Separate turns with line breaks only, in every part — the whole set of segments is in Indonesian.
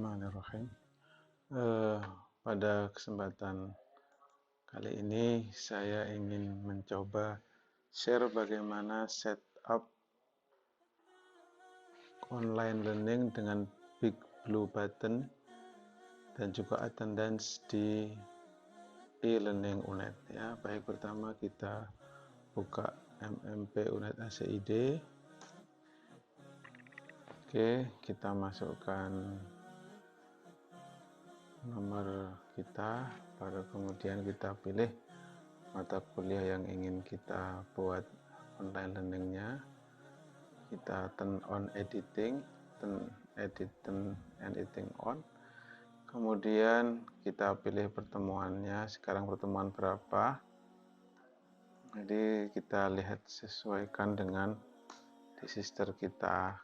Bismillahirrahmanirrahim. Eh, Pada kesempatan kali ini saya ingin mencoba share bagaimana setup online learning dengan Big Blue Button dan juga attendance di e-learning UNED ya. Baik, pertama kita buka MMP UNED ACID. Oke, kita masukkan nomor kita, baru kemudian kita pilih mata kuliah yang ingin kita buat online learningnya. Kita turn on editing, editing on. Kemudian kita pilih pertemuannya, sekarang pertemuan berapa. Jadi kita lihat, sesuaikan dengan di sister kita.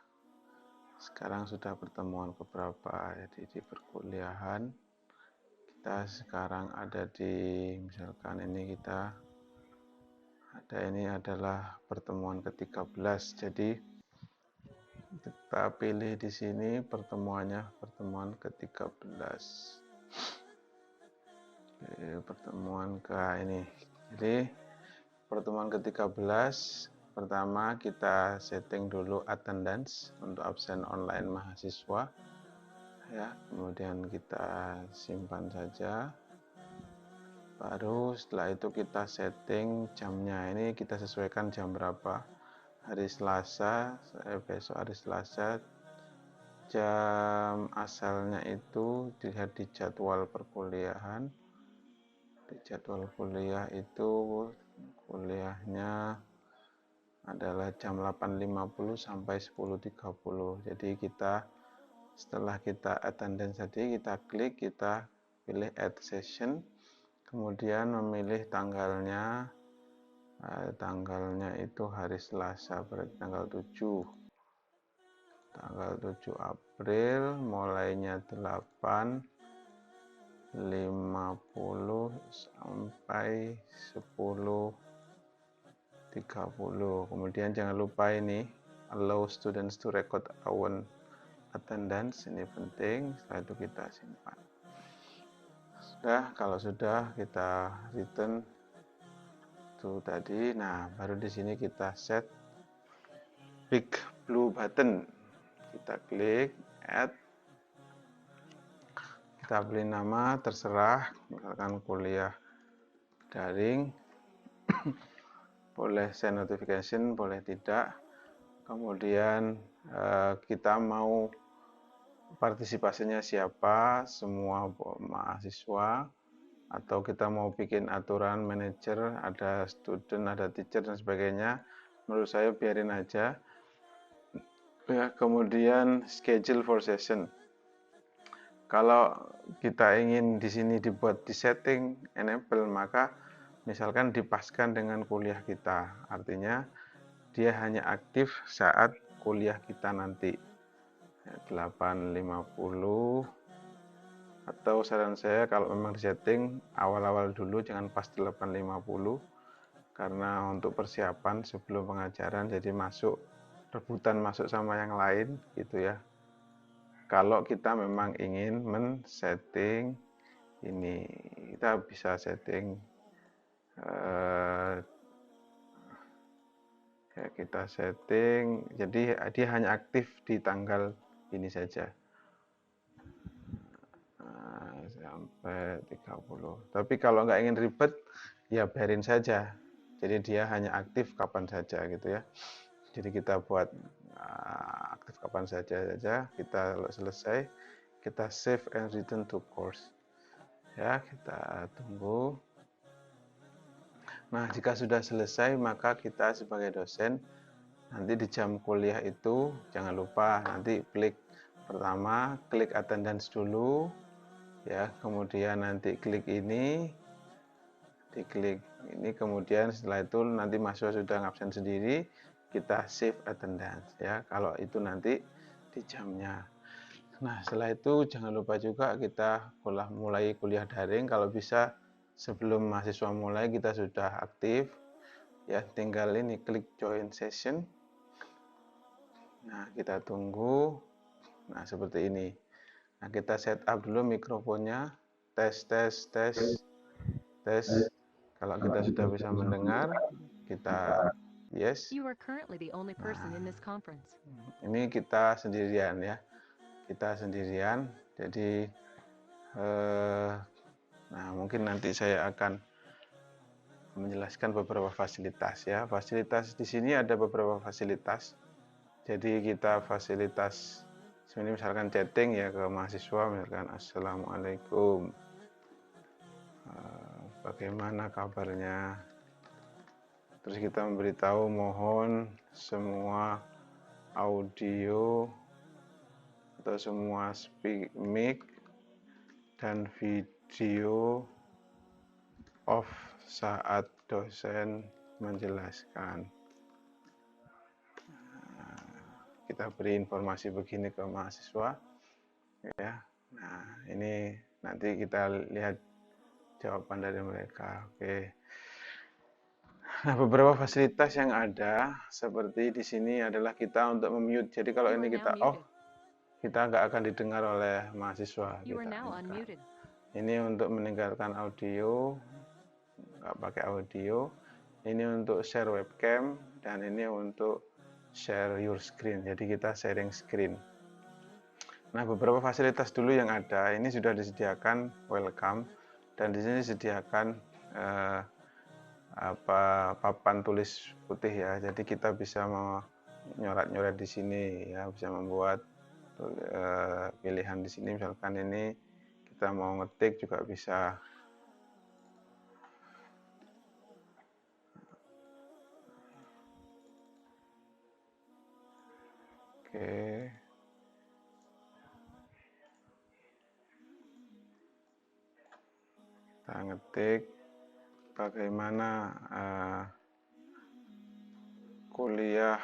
Sekarang sudah pertemuan keberapa, jadi di perkuliahan kita sekarang ada di, misalkan ini kita ada, ini adalah pertemuan ke-13. Jadi kita pilih di sini pertemuannya, pertemuan ke-13. Pertemuan ke ini. Jadi pertemuan ke-13, pertama kita setting dulu attendance untuk absen online mahasiswa ya, kemudian kita simpan saja. Baru setelah itu kita setting jamnya, ini kita sesuaikan jam berapa. Hari Selasa, besok hari Selasa, jam asalnya itu dilihat di jadwal perkuliahan. Di jadwal kuliah itu kuliahnya adalah jam 8.50 sampai 10.30. Jadi kita setelah kita attendance tadi, kita klik, kita pilih add session, kemudian memilih tanggalnya. Tanggalnya itu hari Selasa, berarti tanggal 7 April, mulainya 8.50 sampai 10.30. Kemudian jangan lupa ini allow students to record own attendance, ini penting. Setelah itu kita simpan. Sudah, kalau sudah kita return itu tadi. Nah, baru di sini kita set Big Blue Button. Kita klik add, kita beri nama terserah, misalkan kuliah daring. Boleh send notification, boleh tidak. Kemudian kita mau partisipasinya siapa, semua mahasiswa, atau kita mau bikin aturan manajer, ada student, ada teacher dan sebagainya. Menurut saya biarin aja ya. Kemudian schedule for session, kalau kita ingin di sini dibuat di setting enable, maka misalkan dipaskan dengan kuliah kita, artinya dia hanya aktif saat kuliah kita nanti 8.50. Atau saran saya, kalau memang di setting awal-awal dulu, jangan pas 8.50, karena untuk persiapan sebelum pengajaran, jadi masuk rebutan masuk sama yang lain gitu ya. Kalau kita memang ingin men-setting ini, kita bisa setting ya, kita setting jadi dia hanya aktif di tanggal ini saja sampai 30. Tapi kalau nggak ingin ribet, ya biarin saja, jadi dia hanya aktif kapan saja gitu ya. Jadi kita buat aktif kapan saja. Kita selesai, kita save and return to course ya, kita tunggu. Nah, jika sudah selesai, maka kita sebagai dosen nanti di jam kuliah itu jangan lupa nanti pertama klik attendance dulu ya, kemudian nanti klik ini, diklik ini, kemudian setelah itu nanti mahasiswa sudah ngabsen sendiri, kita save attendance ya, kalau itu nanti di jamnya. Nah, setelah itu jangan lupa juga kita mulai kuliah daring, kalau bisa sebelum mahasiswa mulai kita sudah aktif ya, tinggal ini klik join session. Nah, kita tunggu. Nah, seperti ini. Nah, kita setup dulu mikrofonnya, tes. Kalau kita sudah bisa mendengar, kita yes.
You are currently the only person in
Nah,
this conference.
ini kita sendirian ya, jadi nah mungkin nanti saya akan menjelaskan beberapa fasilitas ya. Fasilitas di sini ada beberapa fasilitas. Jadi kita fasilitas ini misalkan chatting ya ke mahasiswa, misalkan assalamualaikum, bagaimana kabarnya. Terus kita memberitahu mohon semua audio atau semua mic dan video off saat dosen menjelaskan. Kita beri informasi begini ke mahasiswa ya. Nah, ini nanti kita lihat jawaban dari mereka. Oke. Nah, beberapa fasilitas yang ada seperti di sini adalah kita untuk memute. Jadi kalau
You
ini
are now
kita off,
muted.
kita nggak akan didengar oleh mahasiswa.
You are
Kita
now
angkat.
unmuted.
Ini untuk meninggalkan audio, nggak pakai audio. Ini untuk share webcam dan ini untuk share your screen. Jadi kita sharing screen. Nah, beberapa fasilitas dulu yang ada ini sudah disediakan welcome, dan di sini disediakan papan tulis putih ya. Jadi kita bisa menyorat-nyoret di sini ya, bisa membuat pilihan di sini. Misalkan ini kita mau ngetik juga bisa. Oke. Kita ngetik bagaimana kuliah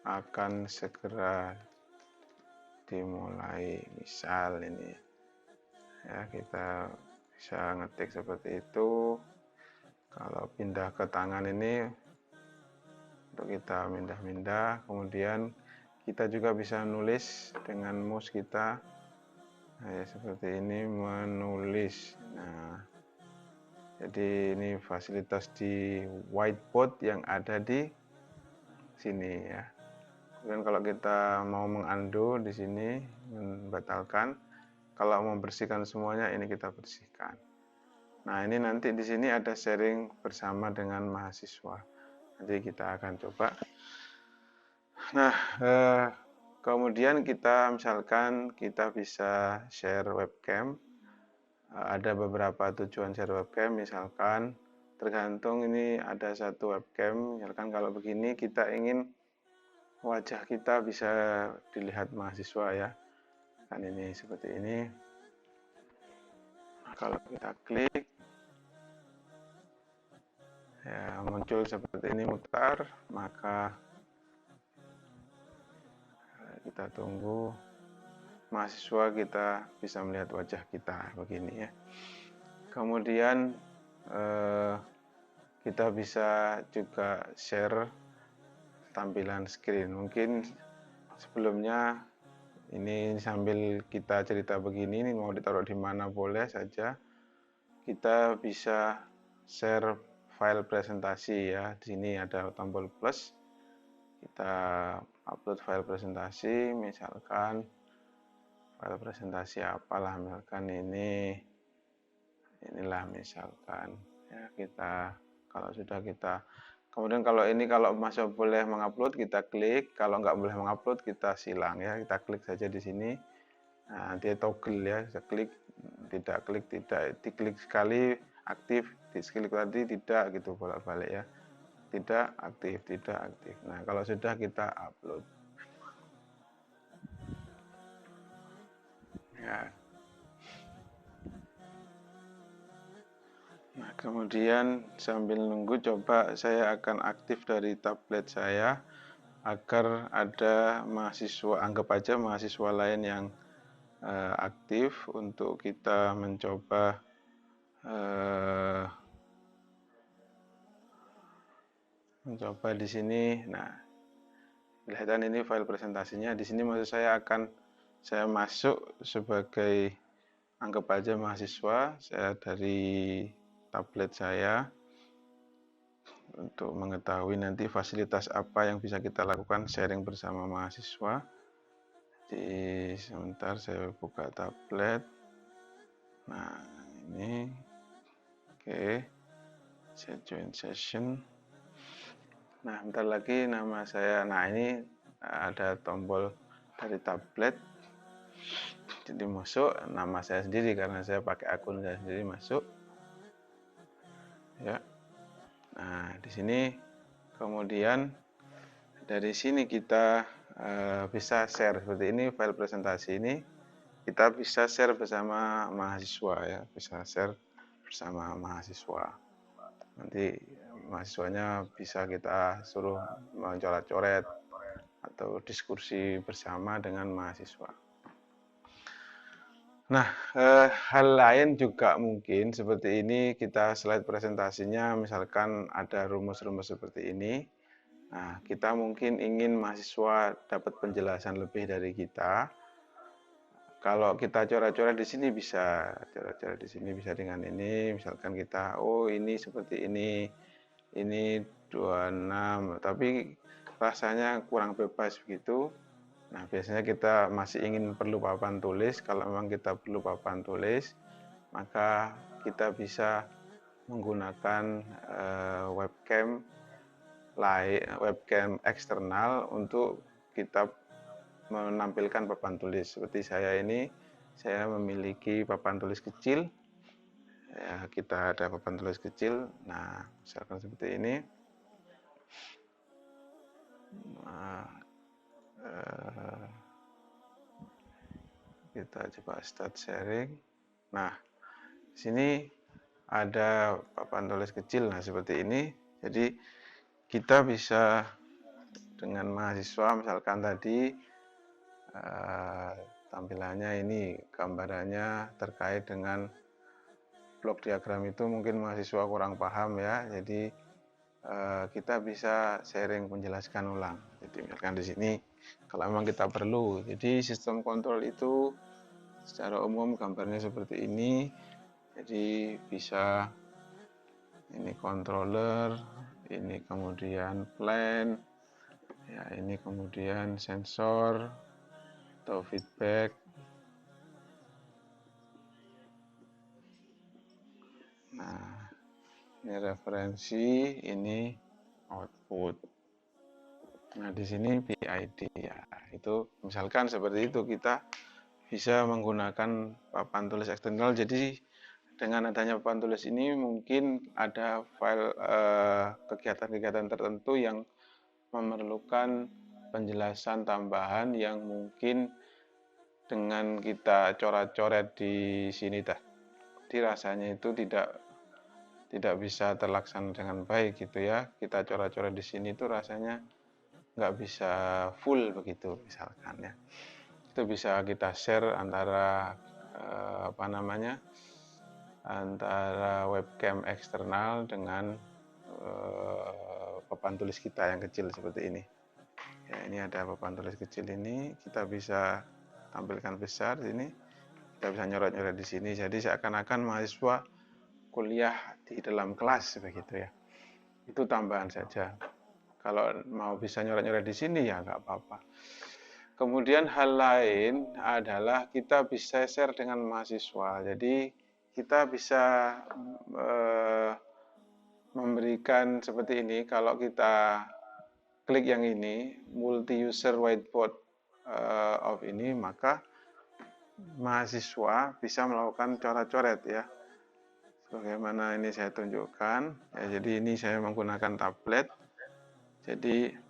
akan segera dimulai, misal ini ya, kita bisa ngetik seperti itu. Kalau pindah ke tangan ini untuk kita pindah-pindah, kemudian kita juga bisa nulis dengan mouse kita. Nah, ya, seperti ini menulis. Nah, jadi ini fasilitas di whiteboard yang ada di sini ya. Kemudian kalau kita mau mengundo di sini, membatalkan. Kalau mau bersihkan semuanya, ini kita bersihkan. Nah, ini nanti di sini ada sharing bersama dengan mahasiswa. Nanti kita akan coba. Nah, kemudian kita misalkan kita bisa share webcam. Ada beberapa tujuan share webcam, misalkan tergantung ini ada satu webcam, misalkan kalau begini kita ingin wajah kita bisa dilihat mahasiswa ya. Kan ini seperti ini. Nah, kalau kita klik ya muncul seperti ini mutar, maka kita tunggu mahasiswa kita bisa melihat wajah kita begini ya. Kemudian kita bisa juga share tampilan screen. Mungkin sebelumnya ini sambil kita cerita begini, ini mau ditaruh di mana boleh saja. Kita bisa share file presentasi ya. Di sini ada tombol plus. Kita upload file presentasi, misalkan file presentasi apalah, misalkan inilah misalkan ya. Kita kalau sudah kita, kemudian kalau ini kalau masih boleh mengupload kita klik, kalau nggak boleh mengupload kita silang ya. Kita klik saja di sini. Nah, dia toggle ya, bisa klik, tidak klik, tidak, diklik sekali aktif, diklik tadi tidak, gitu bolak-balik ya. Tidak aktif, tidak aktif. Nah, kalau sudah kita upload. Ya. Nah, kemudian sambil nunggu coba saya akan aktif dari tablet saya agar ada mahasiswa, anggap aja mahasiswa lain yang aktif untuk kita mencoba di sini. Nah, kelihatan ini file presentasinya. Di sini maksud saya akan saya masuk sebagai, anggap aja mahasiswa, saya dari tablet saya, untuk mengetahui nanti fasilitas apa yang bisa kita lakukan sharing bersama mahasiswa. Jadi sebentar saya buka tablet. Nah, ini oke, saya join session. Nah, bentar lagi nama saya. Nah, ini ada tombol dari tablet. Jadi masuk nama saya sendiri karena saya pakai akun saya sendiri masuk. Ya. Nah, di sini kemudian dari sini kita bisa share seperti ini, file presentasi ini kita bisa share bersama mahasiswa ya, bisa share bersama mahasiswa. Nanti mahasiswanya bisa kita suruh mencoret-coret atau diskusi bersama dengan mahasiswa. Nah, hal lain juga mungkin seperti ini, kita slide presentasinya misalkan ada rumus-rumus seperti ini. Nah, kita mungkin ingin mahasiswa dapat penjelasan lebih dari kita. Kalau kita coret-coret di sini bisa, coret-coret di sini bisa dengan ini, misalkan kita, oh ini seperti ini 26, tapi rasanya kurang bebas begitu. Nah, biasanya kita masih ingin perlu papan tulis. Kalau memang kita perlu papan tulis, maka kita bisa menggunakan webcam eksternal untuk kita menampilkan papan tulis. Seperti saya ini, saya memiliki papan tulis kecil. Ya, kita ada papan tulis kecil. Nah, misalkan seperti ini. Nah, kita coba start sharing. Nah, di sini ada papan tulis kecil. Nah, seperti ini. Jadi kita bisa dengan mahasiswa, misalkan tadi tampilannya ini, gambarannya terkait dengan blok diagram itu mungkin mahasiswa kurang paham ya. Jadi kita bisa sharing, menjelaskan ulang. Jadi misalkan di sini kalau memang kita perlu. Jadi sistem kontrol itu secara umum gambarnya seperti ini. Jadi bisa ini controller, ini kemudian plan, ya ini kemudian sensor atau feedback. Nah, ini referensi, ini output. Nah, di sini PID ya. Itu misalkan seperti itu, kita bisa menggunakan papan tulis eksternal. Jadi dengan adanya papan tulis ini mungkin ada file kegiatan-kegiatan tertentu yang memerlukan penjelasan tambahan yang mungkin dengan kita coret-coret di sini dirasanya itu tidak bisa terlaksana dengan baik gitu ya. Kita coret-coret di sini itu rasanya nggak bisa full begitu misalkan ya. Itu bisa kita share antara antara webcam eksternal dengan papan tulis kita yang kecil seperti ini. Ya, ini ada papan tulis kecil ini, kita bisa tampilkan besar sini, kita bisa nyorot-nyorot di sini. Jadi seakan-akan mahasiswa kuliah di dalam kelas begitu ya. Itu tambahan saja. Kalau mau bisa nyorot-nyorot di sini ya nggak apa-apa. Kemudian hal lain adalah kita bisa share dengan mahasiswa. Jadi kita bisa memberikan seperti ini. Kalau kita klik yang ini, multi user whiteboard of ini, maka mahasiswa bisa melakukan coret-coret ya. Sebagaimana ini saya tunjukkan. Ya, jadi ini saya menggunakan tablet. Jadi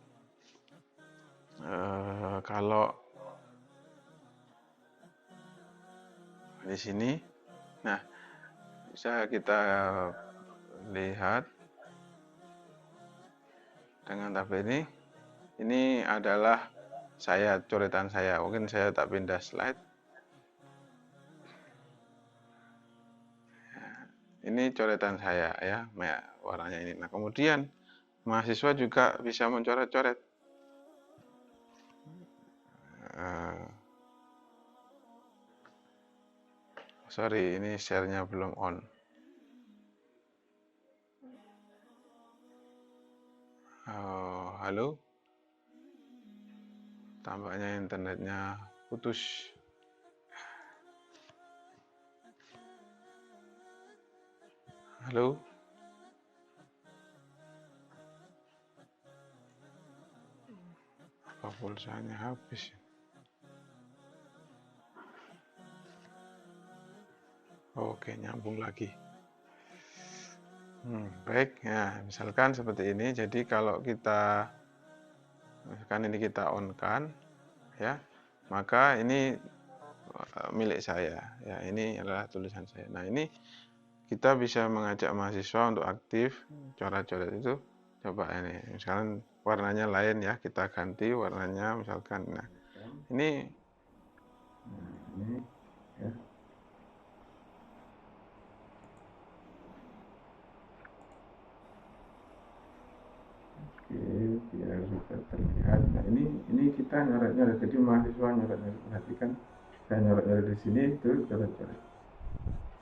kalau di sini, nah bisa kita lihat dengan tablet ini. Ini adalah coretan saya. Mungkin saya tak pindah slide. Ini coretan saya ya, warnanya ini. Nah, kemudian mahasiswa juga bisa mencoret-coret. Sorry, ini share-nya belum on. Oh, halo? Tampaknya internetnya putus. Halo? Apa pulsanya habis? Oke, nyambung lagi. Baik, ya, misalkan seperti ini. Jadi kalau misalkan ini kita on-kan, ya, maka ini milik saya. Ya, ini adalah tulisan saya. Nah, ini kita bisa mengajak mahasiswa untuk aktif. Coret-coret itu, coba ini. Misalkan warnanya lain ya, kita ganti warnanya. Misalkan, nah, ini ya. Oke, biar juga terlihat. Nah, ini kita nyoret-nyoret. Jadi mahasiswa nyoret-nyoret. Perhatikan, saya nyoret-nyoret di sini itu coret-coret.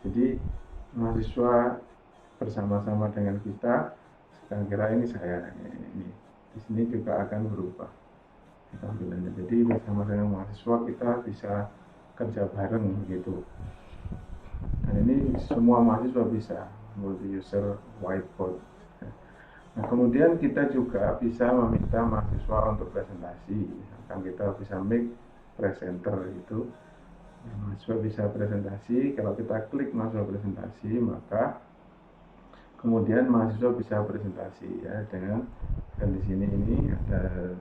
Jadi mahasiswa bersama-sama dengan kita. Sekarang kira ini saya ini di sini juga akan berubah tampilannya. Jadi bersama dengan mahasiswa kita bisa kerja bareng begitu. Dan ini semua mahasiswa bisa multi user whiteboard. Nah, kemudian kita juga bisa meminta mahasiswa untuk presentasi. Misalkan kita bisa make presenter itu, mahasiswa bisa presentasi. Kalau kita klik mahasiswa presentasi, maka kemudian mahasiswa bisa presentasi ya dengan, dan di sini ini ada,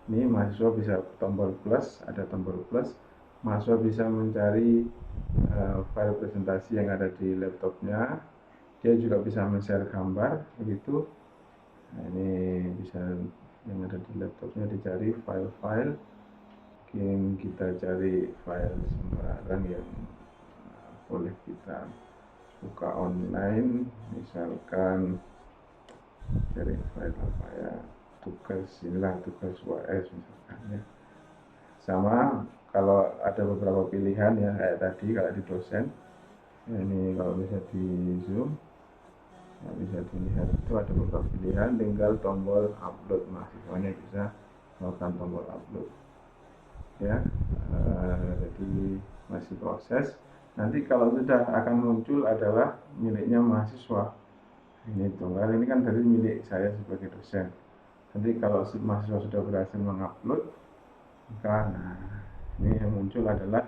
ini mahasiswa bisa tombol plus, ada tombol plus. Mahasiswa bisa mencari file presentasi yang ada di laptopnya. Dia juga bisa men-share gambar begitu. Nah, ini bisa yang ada di laptopnya dicari file-file. Mungkin kita cari file sembarang yang boleh kita buka online, misalkan cari file apa ya, tugas, inilah tugas UAS misalkan ya. Sama kalau ada beberapa pilihan ya, kayak tadi kalau di dosen, ini kalau bisa di zoom, nah, bisa dilihat itu ada beberapa pilihan, tinggal tombol upload, mahasiswanya bisa melakukan tombol upload ya. Jadi masih proses. Nanti kalau sudah akan muncul adalah miliknya mahasiswa. Ini tunggal, ini kan dari milik saya sebagai dosen. Nanti kalau mahasiswa sudah berhasil mengupload, maka nah, ini yang muncul adalah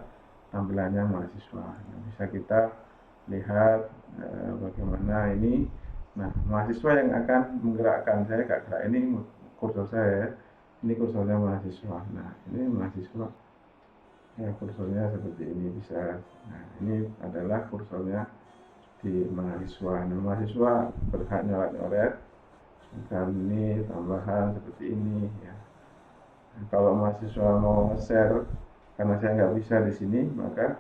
tampilannya mahasiswa. Nah, bisa kita lihat bagaimana ini. Nah, mahasiswa yang akan menggerakkan, saya gak gerak, ini kursor saya, ini kursornya mahasiswa. Nah, ini mahasiswa ya, kursornya seperti ini bisa. Nah, ini adalah kursornya di mahasiswa. Nah, mahasiswa berhak nyoret-nyoret, dan ini tambahan seperti ini ya. Nah, kalau mahasiswa mau share, karena saya nggak bisa di sini, maka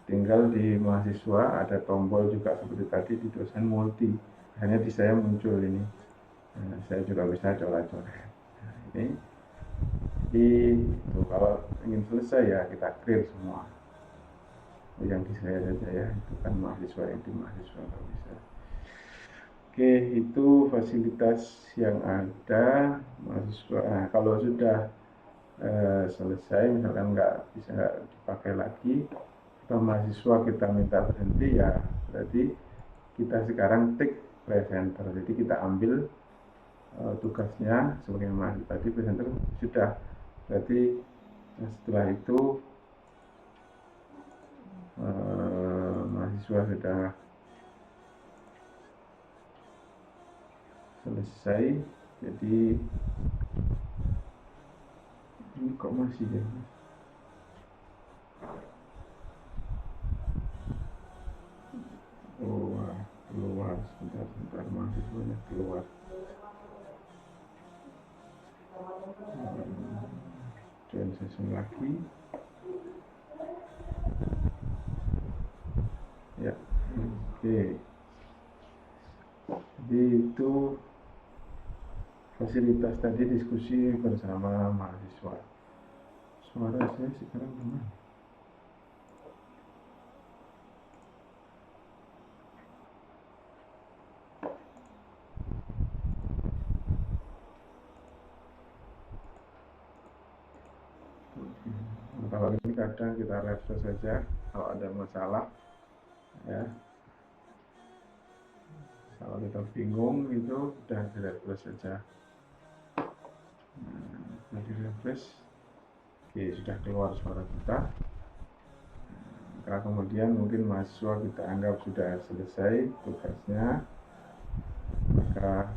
tinggal di mahasiswa ada tombol juga seperti tadi di dosen multi. Hanya di saya muncul ini. Nah, saya juga bisa coret-coret. Nah, ini. Jadi kalau ingin selesai ya kita clear semua. Yang di saya saja ya, itu kan mahasiswa, yang di mahasiswa nggak bisa. Oke, itu fasilitas yang ada mahasiswa. Nah, kalau sudah selesai, misalkan nggak bisa dipakai lagi, atau mahasiswa kita minta berhenti, ya berarti kita sekarang tik presenter. Jadi kita ambil tugasnya sebagai mahasiswa tadi, presenter sudah. Berarti setelah itu mahasiswa sudah selesai. Jadi ini kok masih ya, keluar sebentar mahasiswanya keluar. Join session lagi ya. Oke, jadi itu fasilitas tadi, diskusi bersama mahasiswa. Suara saya sekarang gimana? ini kadang kita refresh saja kalau ada masalah ya. Kalau kita bingung itu sudah di refresh saja. Nah, di refresh, oke, sudah keluar suara kita. Maka kemudian mungkin mahasiswa kita anggap sudah selesai tugasnya, maka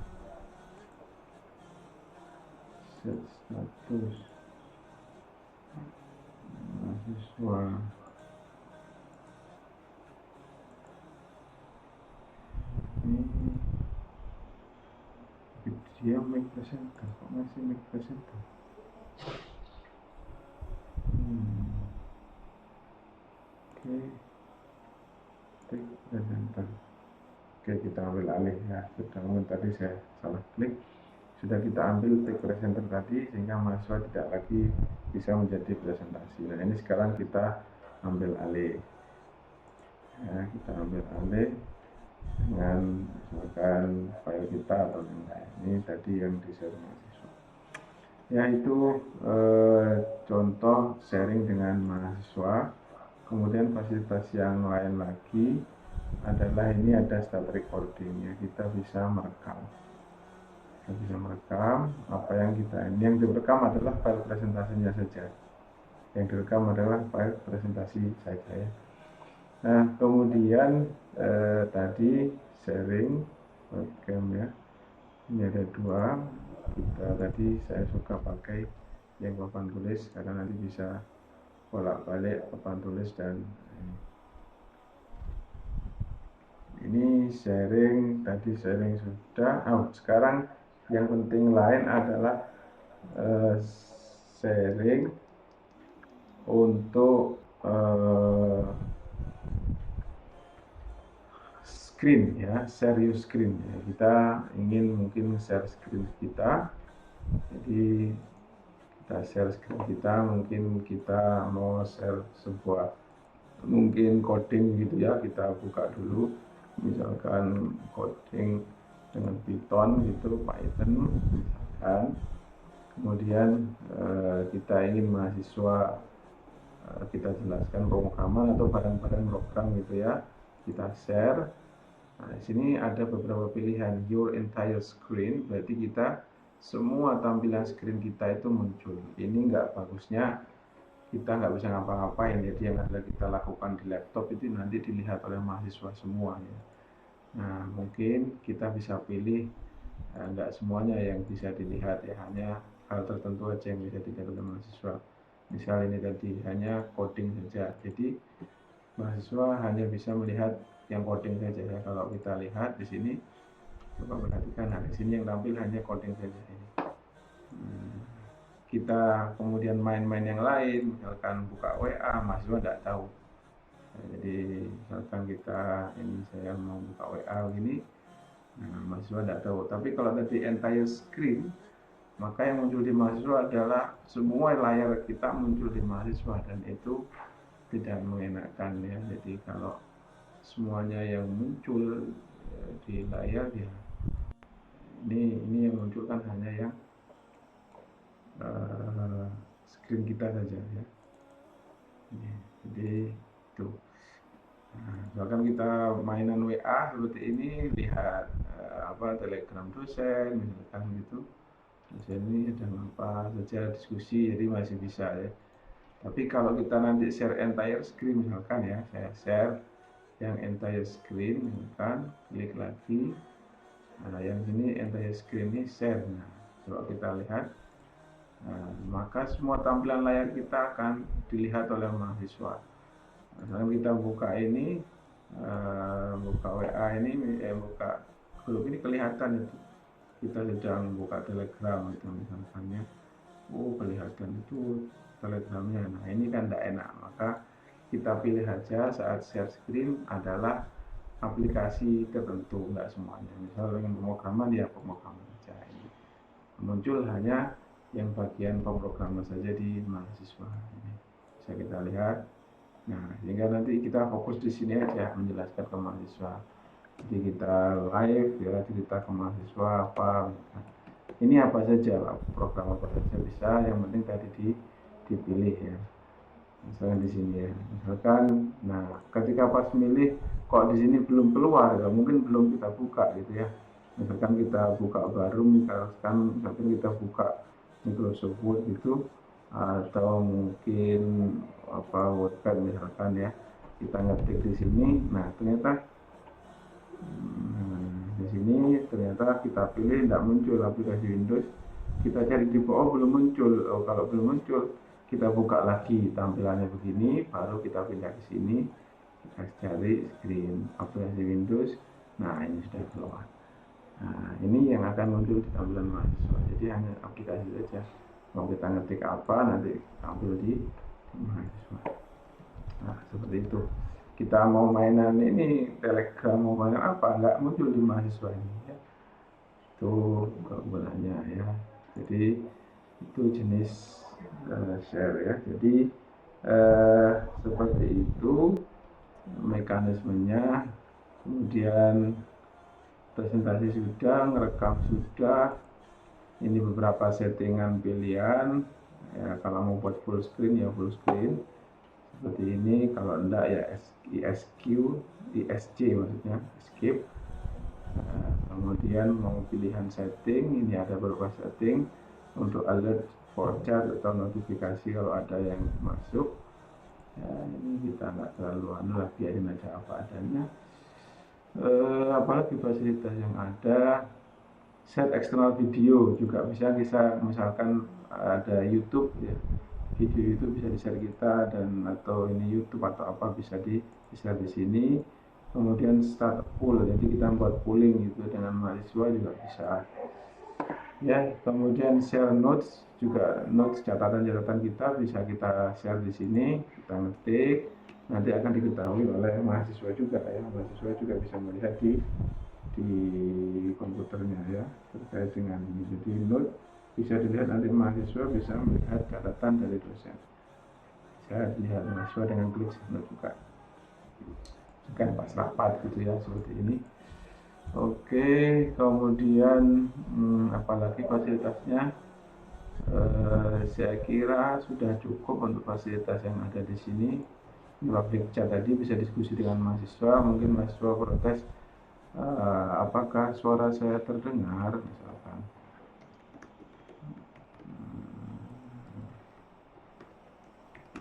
set status mahasiswa ini dia make presenter, kok masih make presenter? Oke, take presenter. Oke, kita ambil alih ya. Sedangkan tadi saya salah klik. Sudah kita ambil take presenter tadi sehingga mahasiswa tidak lagi bisa menjadi presentasi. Nah, ini sekarang kita ambil alih. Ya, kita ambil alih dengan misalkan file kita atau yang lain. Ini tadi yang di-share mahasiswa. Ya, itu contoh sharing dengan mahasiswa. Kemudian fasilitas yang lain lagi adalah ini ada start recording ya, kita bisa merekam. Kita bisa merekam apa yang direkam adalah file presentasinya saja. Yang direkam adalah file presentasi saja ya. Nah, kemudian tadi sharing webcam ya. Ini ada dua. Tadi saya suka pakai yang papan tulis karena nanti bisa bolak-balik papan tulis dan ini sharing, tadi sharing sudah. Sekarang yang penting lain adalah sharing untuk screen ya, share your screen ya. Kita ingin mungkin share screen kita, jadi kita share screen kita, mungkin kita mau share sebuah mungkin coding gitu ya, kita buka dulu misalkan coding dengan Python gitu, Python misalkan. Kemudian kita ingin mahasiswa kita jelaskan pemrograman atau barang-barang program gitu ya, kita share. Nah, di sini ada beberapa pilihan, your entire screen, berarti kita semua tampilan screen kita itu muncul. Ini nggak bagusnya kita nggak bisa ngapa-ngapain, jadi yang ada kita lakukan di laptop itu nanti dilihat oleh mahasiswa semua ya. Nah, mungkin kita bisa pilih nggak semuanya yang bisa dilihat ya, hanya hal tertentu aja yang bisa dilihat oleh mahasiswa. Misal ini tadi hanya coding saja, jadi mahasiswa hanya bisa melihat yang coding saja ya. Kalau kita lihat di sini, coba perhatikan, nah di sini yang tampil hanya coding saja ini. Kita kemudian main-main yang lain, misalkan buka WA, mahasiswa tidak tahu. Nah, jadi misalkan kita ini saya mau buka WA ini, nah, mahasiswa tidak tahu. Tapi kalau tadi entire screen, maka yang muncul di mahasiswa adalah semua layar kita muncul di mahasiswa, dan itu tidak mengenakan ya. Jadi kalau semuanya yang muncul di layar ya, ini yang muncul kan hanya yang screen kita saja ya. Jadi itu. Nah, misalkan kita mainan WA seperti ini, lihat Telegram dosen misalkan gitu. Dosen ini sedang apa saja diskusi, jadi masih bisa ya. Tapi kalau kita nanti share entire screen misalkan ya, saya share yang entire screen misalkan, klik lagi. Nah, yang ini entire screen ini share. Nah, coba kita lihat. Nah, maka semua tampilan layar kita akan dilihat oleh mahasiswa. Misalkan kita buka ini, buka WA ini, buka grup ini, kelihatan itu kita sedang buka Telegram itu misalnya. Kelihatan itu Telegramnya. Nah, ini kan tidak enak, maka kita pilih saja saat share screen adalah aplikasi tertentu, enggak semuanya. Misalnya dengan pemrograman ya pemrograman saja. Ini muncul hanya yang bagian pemrograman saja di mahasiswa. Ini bisa kita lihat. Nah, sehingga nanti kita fokus di sini aja menjelaskan ke mahasiswa. Jadi kita live ya, cerita ke mahasiswa apa. Ini apa saja, program apa saja bisa, yang penting tadi dipilih ya. Misalkan di sini ya, misalkan, nah ketika pas milih kok di sini belum keluar, ya mungkin belum kita buka gitu ya. Misalkan kita buka baru, misalkan kita buka Microsoft Word gitu, atau mungkin apa WordPad misalkan ya, kita ngetik di sini, nah ternyata di sini ternyata kita pilih tidak muncul aplikasi Windows, kita cari di bawah belum muncul. Oh, kalau belum muncul, kita buka lagi tampilannya begini, baru kita pindah ke sini, kita cari screen aplikasi Windows. Nah, ini sudah keluar. Nah, ini yang akan muncul di tampilan mahasiswa. Jadi hanya aplikasi saja. Mau kita ngetik apa, nanti tampil di mahasiswa. Nah, seperti itu. Kita mau mainan ini, Telegram, mau mainan apa, nggak muncul di mahasiswa ini. Ya. Itu keunggulannya ya. Jadi itu jenis share ya. Jadi seperti itu mekanismenya. Kemudian presentasi sudah, ngerekam sudah. Ini beberapa settingan pilihan. Ya, kalau mau buat full screen ya full screen. Seperti ini, kalau enggak ya ISC maksudnya, escape. Kemudian mau pilihan setting, ini ada beberapa setting untuk alert for chat atau notifikasi kalau ada yang masuk. Ya, ini kita nggak terlalu lah, biarin aja apa adanya. Apalagi fasilitas yang ada, set eksternal video juga bisa misalkan ada YouTube ya, video itu bisa di-share kita, dan atau ini YouTube atau apa bisa di-share di sini. Kemudian start poll, jadi kita buat polling gitu dengan mahasiswa juga bisa ya. Kemudian share notes juga, notes catatan-catatan kita bisa kita share di sini, kita ngetik, nanti akan diketahui oleh mahasiswa juga ya. Mahasiswa juga bisa melihat di komputernya ya terkait dengan ini. Jadi note bisa dilihat, nanti mahasiswa bisa melihat catatan dari dosen, bisa dilihat mahasiswa dengan klik note juga kan pas rapat gitu ya, seperti ini. Oke, kemudian apalagi fasilitasnya, saya kira sudah cukup untuk fasilitas yang ada di sini. Public chat tadi bisa diskusi dengan mahasiswa, mungkin mahasiswa protes apakah suara saya terdengar misalkan.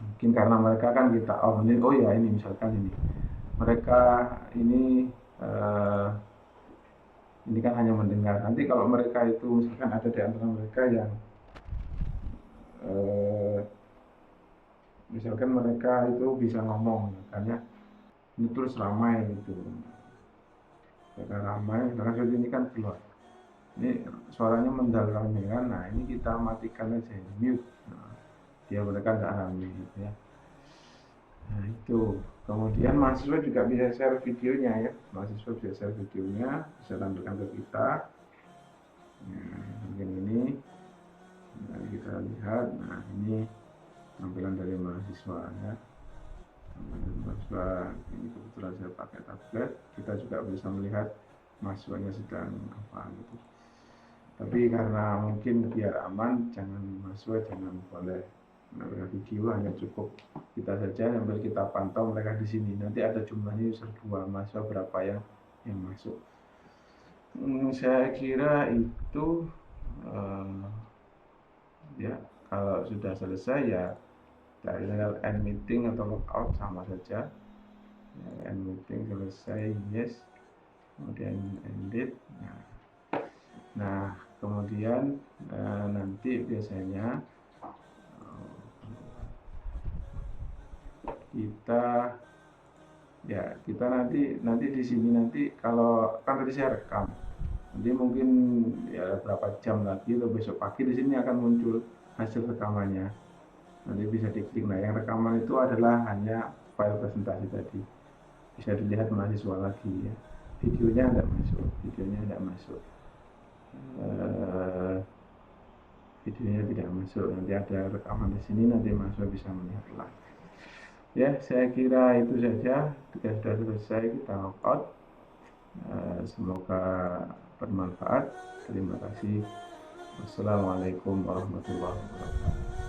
Mungkin karena mereka kan kita oh ya ini misalkan ini mereka ini kan hanya mendengar. Nanti kalau mereka itu misalkan ada di antara mereka yang misalkan mereka itu bisa ngomong, makanya ini terus ramai gitu. Mereka ramai, karena seperti ini kan keluar. Ini suaranya mendalam kan, nah ini kita matikan aja, mute. Nah, dia mereka nggak ramai gitu ya. Nah itu. Kemudian mahasiswa juga bisa share videonya ya. Mahasiswa bisa share videonya, bisa tampilkan ke kita. Nah, mungkin ini. Nah, kita lihat. Nah ini tampilan dari mahasiswa ya. Mahasiswa ini kebetulan saya pakai tablet. Kita juga bisa melihat mahasiswanya sedang apa gitu. Tapi karena mungkin biar aman, mahasiswa jangan boleh menampilkan video, hanya cukup kita saja sambil kita pantau mereka di sini. Nanti ada jumlahnya user 2, mahasiswa berapa yang masuk. Saya kira itu ya, kalau sudah selesai ya tinggal end meeting atau logout sama saja. End meeting selesai, yes, kemudian edit. Nah kemudian nanti biasanya kita nanti di sini nanti, kalau kan tadi saya rekam, nanti mungkin ya berapa jam lagi atau besok pagi di sini akan muncul hasil rekamannya, nanti bisa diklik. Nah yang rekaman itu adalah hanya file presentasi tadi, bisa dilihat mahasiswa lagi ya. Videonya tidak masuk, videonya tidak masuk, nanti ada rekaman di sini, nanti mahasiswa bisa melihat live. Ya, saya kira itu saja. Jika sudah selesai, kita log out. Semoga bermanfaat. Terima kasih. Wassalamualaikum warahmatullahi wabarakatuh.